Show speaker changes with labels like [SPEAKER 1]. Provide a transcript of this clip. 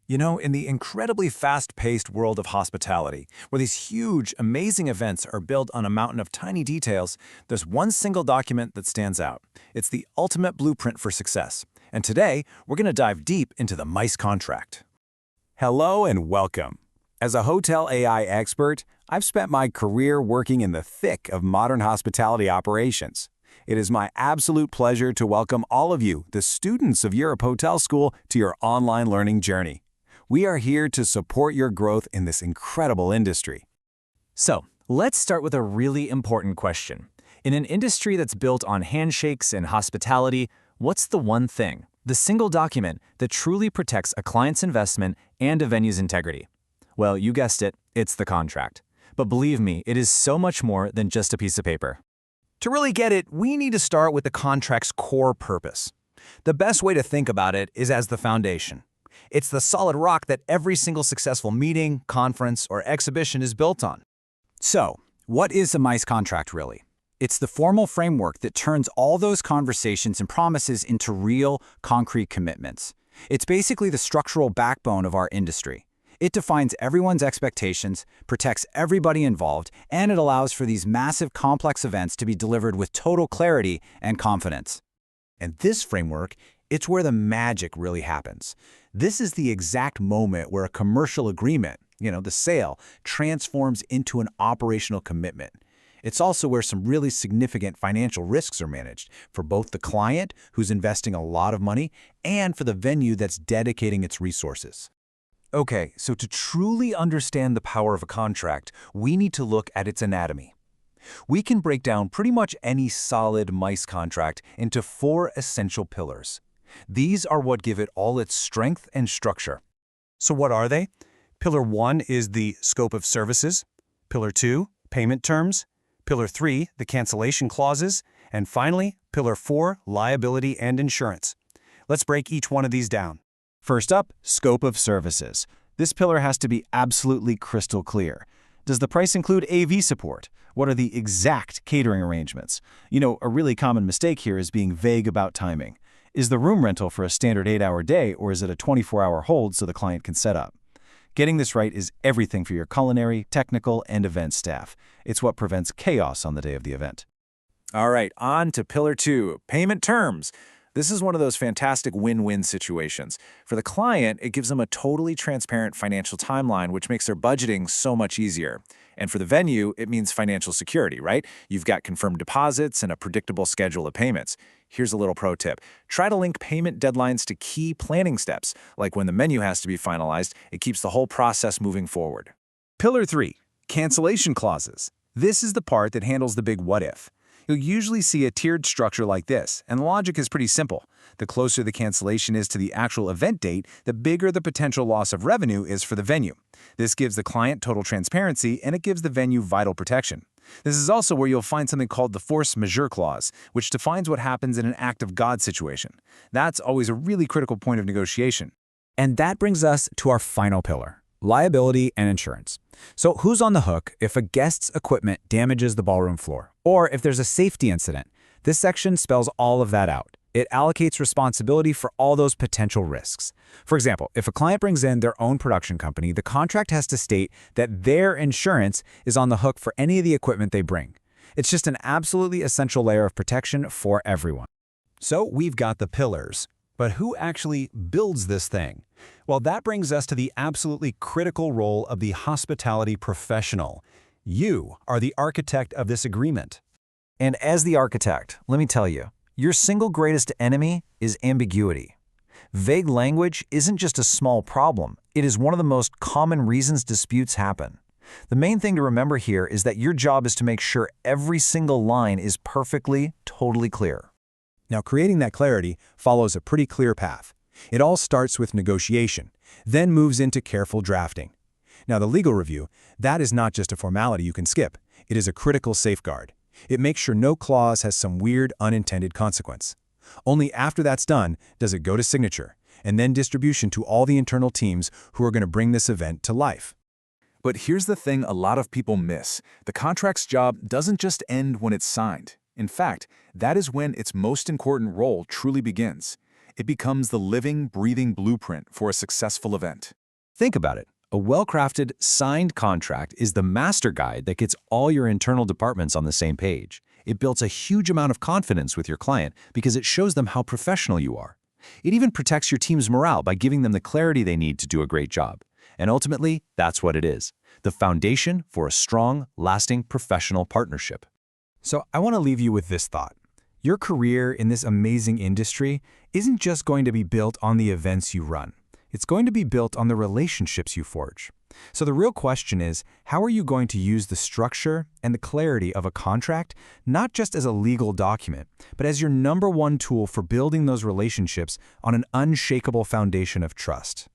[SPEAKER 1] You know, in the incredibly fast-paced world of hospitality, where these huge, amazing events are built on a mountain of tiny details, there's one single document that stands out. It's the ultimate blueprint for success. And today, we're going to dive deep into the MICE contract.
[SPEAKER 2] Hello and welcome. As a hotel AI expert, I've spent my career working in the thick of modern hospitality operations. It is my absolute pleasure to welcome all of you, the students of Europe Hotel School, to your online learning journey. We are here to support your growth in this incredible industry.
[SPEAKER 1] So, let's start with a really important question. In an industry that's built on handshakes and hospitality, what's the one thing, the single document that truly protects a client's investment and a venue's integrity? Well, you guessed it, it's the contract. But believe me, it is so much more than just a piece of paper.
[SPEAKER 3] To really get it, we need to start with the contract's core purpose. The best way to think about it is as the foundation. It's the solid rock that every single successful meeting, conference, or exhibition is built on.
[SPEAKER 2] So, what is a MICE contract really? It's the formal framework that turns all those conversations and promises into real, concrete commitments. It's basically the structural backbone of our industry. It defines everyone's expectations, protects everybody involved, and it allows for these massive, complex events to be delivered with total clarity and confidence.
[SPEAKER 3] And this framework, it's where the magic really happens. This is the exact moment where a commercial agreement, the sale, transforms into an operational commitment. It's also where some really significant financial risks are managed for both the client, who's investing a lot of money, and for the venue that's dedicating its resources.
[SPEAKER 1] Okay, so to truly understand the power of a contract, we need to look at its anatomy. We can break down pretty much any solid MICE contract into 4 essential pillars. These are what give it all its strength and structure.
[SPEAKER 4] So what are they? Pillar 1 is the scope of services. Pillar 2, payment terms. Pillar 3, the cancellation clauses. And finally, Pillar 4, liability and insurance. Let's break each one of these down.
[SPEAKER 2] First up, scope of services. This pillar has to be absolutely crystal clear. Does the price include AV support? What are the exact catering arrangements? A really common mistake here is being vague about timing. Is the room rental for a standard 8-hour day, or is it a 24-hour hold so the client can set up? Getting this right is everything for your culinary, technical, and event staff. It's what prevents chaos on the day of the event.
[SPEAKER 1] All right, on to Pillar 2, payment terms. This is one of those fantastic win-win situations. For the client, it gives them a totally transparent financial timeline, which makes their budgeting so much easier. And for the venue, it means financial security, right? You've got confirmed deposits and a predictable schedule of payments. Here's a little pro tip. Try to link payment deadlines to key planning steps, like when the menu has to be finalized. It keeps the whole process moving forward.
[SPEAKER 3] Pillar 3, cancellation clauses. This is the part that handles the big what if. You'll usually see a tiered structure like this, and the logic is pretty simple. The closer the cancellation is to the actual event date, the bigger the potential loss of revenue is for the venue. This gives the client total transparency, and it gives the venue vital protection. This is also where you'll find something called the force majeure clause, which defines what happens in an act of God situation. That's always a really critical point of negotiation.
[SPEAKER 2] And that brings us to our final pillar, liability and insurance. So who's on the hook if a guest's equipment damages the ballroom floor, or if there's a safety incident? This section spells all of that out. It allocates responsibility for all those potential risks. For example, if a client brings in their own production company, the contract has to state that their insurance is on the hook for any of the equipment they bring. It's just an absolutely essential layer of protection for everyone.
[SPEAKER 4] So we've got the pillars. But who actually builds this thing? Well, that brings us to the absolutely critical role of the hospitality professional. You are the architect of this agreement.
[SPEAKER 1] And as the architect, let me tell you, your single greatest enemy is ambiguity. Vague language isn't just a small problem, it is one of the most common reasons disputes happen. The main thing to remember here is that your job is to make sure every single line is perfectly, totally clear.
[SPEAKER 4] Now, creating that clarity follows a pretty clear path. It all starts with negotiation, then moves into careful drafting. Now, the legal review, that is not just a formality you can skip. It is a critical safeguard. It makes sure no clause has some weird, unintended consequence. Only after that's done does it go to signature, and then distribution to all the internal teams who are going to bring this event to life.
[SPEAKER 5] But here's the thing a lot of people miss. The contract's job doesn't just end when it's signed. In fact, that is when its most important role truly begins. It becomes the living, breathing blueprint for a successful event.
[SPEAKER 3] Think about it. A well-crafted, signed contract is the master guide that gets all your internal departments on the same page. It builds a huge amount of confidence with your client because it shows them how professional you are. It even protects your team's morale by giving them the clarity they need to do a great job. And ultimately, that's what it is, the foundation for a strong, lasting professional partnership.
[SPEAKER 2] So I want to leave you with this thought. Your career in this amazing industry isn't just going to be built on the events you run. It's going to be built on the relationships you forge. So the real question is, how are you going to use the structure and the clarity of a contract, not just as a legal document, but as your #1 tool for building those relationships on an unshakable foundation of trust?